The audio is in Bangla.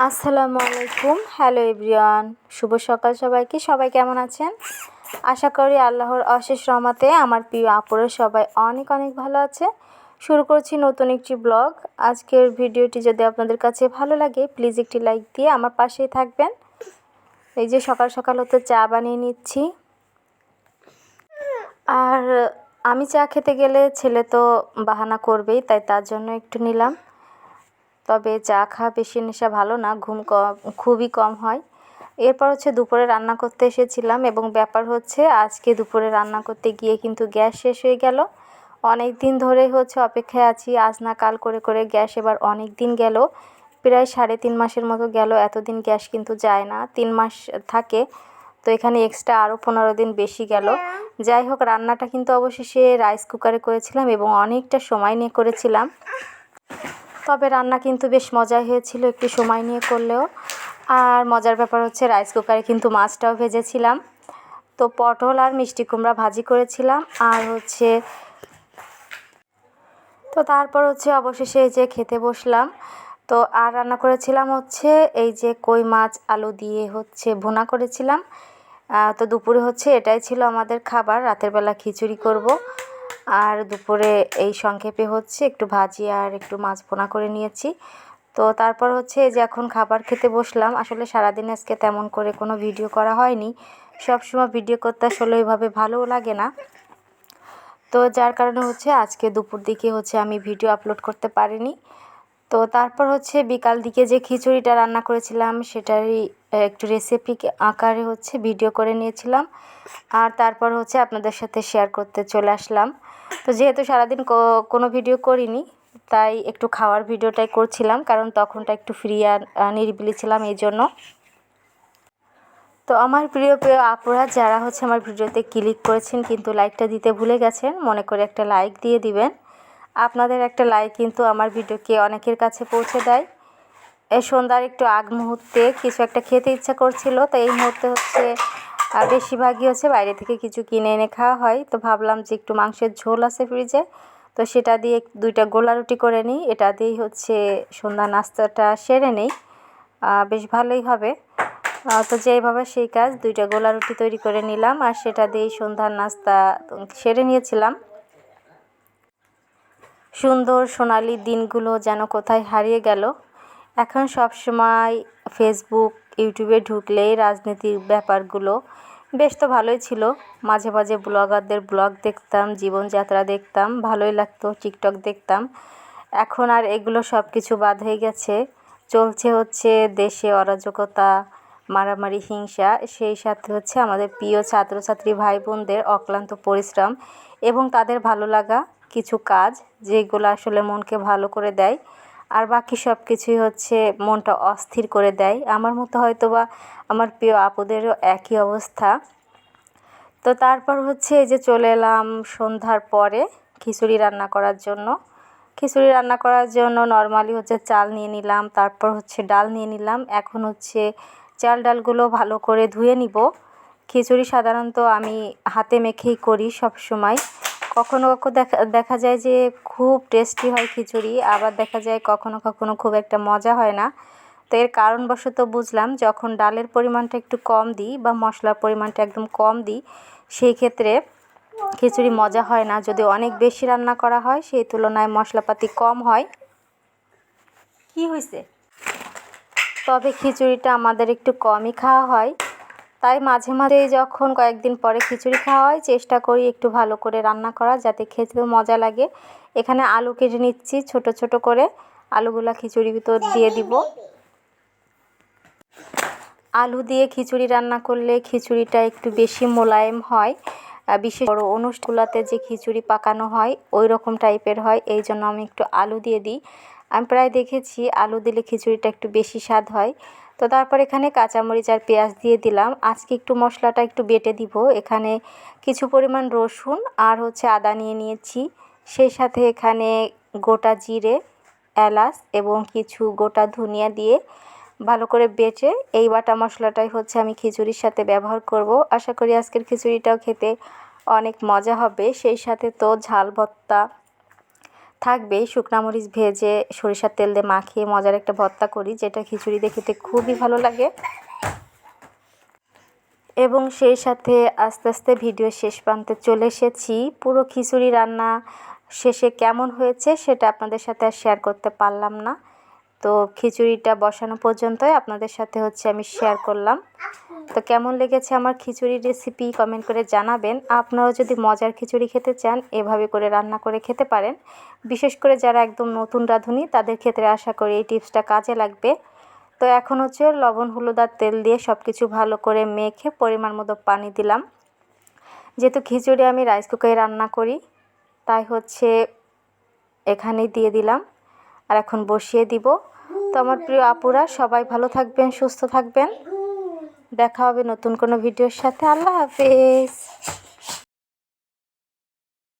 আসসালামু আলাইকুম। হ্যালো এভরিওয়ান, শুভ সকাল সবাইকে। সবাই কেমন আছেন? আশা করি আল্লাহর অশেষ রহমতে আমার প্রিয় আপুরা সবাই অনেক অনেক ভালো আছে। শুরু করছি নতুন একটি ব্লগ। আজকের ভিডিওটি যদি আপনাদের কাছে ভালো লাগে প্লিজ একটি লাইক দিয়ে আমার পাশেই থাকবেন। এই যে সকাল সকাল হতে চা বানিয়ে নিচ্ছি। আর আমি চা খেতে গেলে ছেলে তো বাহানা করবেই, তাই তার জন্য একটু নিলাম। তবে চা খাওয়া বেশি নেশা ভালো না, ঘুম খুবই কম হয়। এরপর দুপুরে রান্না করতে এসেছিলাম এবং ব্যাপার আজকে দুপুরে রান্না করতে গিয়ে কিন্তু গ্যাস শেষ হয়ে গেল। অনেক দিন ধরে অপেক্ষায় আছি, আজ না কাল করে করে গ্যাস এবার অনেক দিন গেল, প্রায় 3.5 মাসের মতো গেল। এতদিন গ্যাস কিন্তু যায় না, 3 মাস থাকে, তো এখানে এক্সট্রা আরও 15 দিন বেশি গেল। যাই হোক, রান্নাটা কিন্তু অবশেষে রাইস কুকারে করেছিলাম এবং অনেকটা সময় নিয়ে করেছিলাম। তবে রান্না কিন্তু বেশ মজাই হয়েছিল, একটু সময় নিয়ে করলেও। আর মজার ব্যাপার রাইস কুকারে কিন্তু মাছটাও ভেজেছিলাম। তো পটল আর মিষ্টি কুমড়া ভাজি করেছিলাম। আর তো তারপর অবশেষে এই যে খেতে বসলাম। তো আর রান্না করেছিলাম এই যে কই মাছ আলু দিয়ে ভুনা করেছিলাম। তো দুপুরে এটাই ছিল আমাদের খাবার। রাতের বেলা খিচুড়ি করব। আর দুপুরে এই সংক্ষেপে একটু ভাজি আর একটু মাছ ভুনা করে নিয়েছি। তো তারপর এই যে এখন খাবার খেতে বসলাম। আসলে সারাদিন আজকে তেমন করে কোনো ভিডিও করা হয়নি। সবসময় ভিডিও করতে আসলে ওইভাবে ভালোও লাগে না, তো যার কারণে আজকে দুপুর দিকে আমি ভিডিও আপলোড করতে পারিনি। তো তারপর বিকাল দিকে যে খিচুড়িটা রান্না করেছিলাম সেটারই একটু রেসিপি আকারে ভিডিও করে নিয়েছিলাম। আর তারপর আপনাদের সাথে শেয়ার করতে চলে আসলাম। তো যেহেতু সারাদিন কোনো ভিডিও করিনি, তাই একটু খাওয়ার ভিডিওটাই করছিলাম, কারণ তখনটা একটু ফ্রি আর নিরিবিলি ছিলাম এই জন্য। তো আমার প্রিয় প্রিয় আপুরা যারা আমার ভিডিওতে ক্লিক করেছেন কিন্তু লাইকটা দিতে ভুলে গেছেন, মনে করে একটা লাইক দিয়ে দিবেন। আপনাদের একটা লাইক কিন্তু আমার ভিডিওকে অনেকের কাছে পৌঁছে দেয়। এই সন্ধ্যার একটু আগ মুহূর্তে কিছু একটা খেতে ইচ্ছা করছিল, তো এই মুহূর্তে বেশিরভাগই বাইরে থেকে কিছু কিনে এনে খাওয়া হয়। তো ভাবলাম যে একটু মাংসের ঝোল আছে ফ্রিজে, তো সেটা দিয়ে 2টা গোলা রুটি করে নিই। এটা দিয়েই সন্ধ্যা নাস্তাটা সেরে নেই, বেশ ভালোই হবে। তো যেইভাবে সেই কাজ, 2টা গোলা রুটি তৈরি করে নিলাম আর সেটা দিয়েই সন্ধ্যার নাস্তা সেরে নিয়েছিলাম। সুন্দর সোনালি দিনগুলো যেন কোথায় হারিয়ে গেল। এখন সব সময় ফেসবুক ইউটিউবে ঢুকলেই রাজনীতির ব্যাপারগুলো বেশ তো ভালোই ছিল। মাঝে মাঝে ব্লগারদের ব্লগ দেখতাম, জীবনযাত্রা দেখতাম, ভালোই লাগতো। টিকটক দেখতাম। এখন আর এগুলো সব কিছু বাদ হয়ে গেছে। চলছে দেশে অরাজকতা, মারামারি, হিংসা, সেই সাথে আমাদের প্রিয় ছাত্রছাত্রী ভাই বোনদের অক্লান্ত পরিশ্রম এবং তাদের ভালো লাগা কিছু কাজ, যেগুলো আসলে মনকে ভালো করে দেয়। আর বাকি সব কিছুই মনটা অস্থির করে দেয়। আমার মতো হয়তোবা আমার প্রিয় আপুদেরও একই অবস্থা। তো তারপর এই যে চলে এলাম সন্ধ্যার পরে খিচুড়ি রান্না করার জন্য। খিচুড়ি রান্না করার জন্য নরমালি চাল নিয়ে নিলাম, তারপর ডাল নিয়ে নিলাম। এখন চাল ডালগুলো ভালো করে ধুয়ে নিব। খিচুড়ি সাধারণত আমি হাতে মেখেই করি সব সময়। কখনো কখনো দেখা যায় যে খুব টেস্টি হয় খিচুড়ি, আবার দেখা যায় কখনো কখনো খুব একটা মজা হয় না। তো এর কারণবশত বুঝলাম যখন ডালের পরিমাণটা একটু কম দিই বা মশলার পরিমাণটা একদম কম দিই, সেই ক্ষেত্রে খিচুড়ি মজা হয় না। যদি অনেক বেশি রান্না করা হয় সেই তুলনায় মশলাপাতি কম হয়। কি হয়েছে? তবে খিচুড়িটা আমাদের একটু কমই খাওয়া হয়, তাই মাঝে মাঝে যখন কয়েকদিন পরে খিচুড়ি খাওয়া হয় চেষ্টা করি একটু ভালো করে রান্না করা, যাতে খেতেও মজা লাগে। এখানে আলু কেটে নিচ্ছি ছোট ছোট করে, আলুগুলা খিচুড়ির ভিতর দিয়ে দিব। আলু দিয়ে খিচুড়ি রান্না করলে খিচুড়িটা একটু বেশি মোলায়েম হয়। বিশেষ বড় অনুষ্ঠানগুলোতে যে খিচুড়ি পাকানো হয় ওই রকম টাইপের হয়, এই জন্য আমি একটু আলু দিয়ে দিই। আমি প্রায় দেখেছি আলু দিলে খিচুড়িটা একটু বেশি স্বাদ হয়। তো তারপর এখানে কাঁচামরিচ আর পেঁয়াজ দিয়ে দিলাম। আজকে একটু মশলাটা একটু বেটে দিব। এখানে কিছু পরিমাণ রসুন আর আদা নিয়ে নিয়েছি, সেই সাথে এখানে গোটা জিরে, এলাচ এবং কিছু গোটা ধনিয়া দিয়ে ভালো করে বেটে এই বাটা মশলাটাই আমি খিচুড়ির সাথে ব্যবহার করব। আশা করি আজকের খিচুড়িটাও খেতে অনেক মজা হবে। সেই সাথে তো ঝাল ভর্তা থাকবেই। শুকনা মরিচ ভেজে সরিষার তেল দিয়ে মাখিয়ে মজার একটা ভর্তা করি, যেটা খিচুড়ি দিয়ে খেতে খুবই ভালো লাগে। এবং সেই সাথে আস্তে আস্তে ভিডিও শেষ প্রান্তে চলে এসেছি। পুরো খিচুড়ি রান্না শেষে কেমন হয়েছে সেটা আপনাদের সাথে আর শেয়ার করতে পারলাম না। তো খিচুড়িটা বসানো পর্যন্তই আপনাদের সাথে আমি শেয়ার করলাম। তো কেমন লেগেছে আমার খিচুড়ির রেসিপি কমেন্ট করে জানাবেন। আপনারাও যদি মজার খিচুড়ি খেতে চান এভাবে করে রান্না করে খেতে পারেন। বিশেষ করে যারা একদম নতুন রাঁধুনি তাদের ক্ষেত্রে আশা করি এই টিপসটা কাজে লাগবে। তো এখন লবণ হলুদ আর তেল দিয়ে সব কিছু ভালো করে মেখে পরিমাণ মতো পানি দিলাম। যেহেতু খিচুড়ি আমি রাইস কুকারে রান্না করি তাই এখানেই দিয়ে দিলাম আর এখন বসিয়ে দিব। তো আমার প্রিয় আপুরা সবাই ভালো থাকবেন, সুস্থ থাকবেন। দেখা হবে নতুন কোনো ভিডিওর সাথে। আল্লাহ হাফেজ।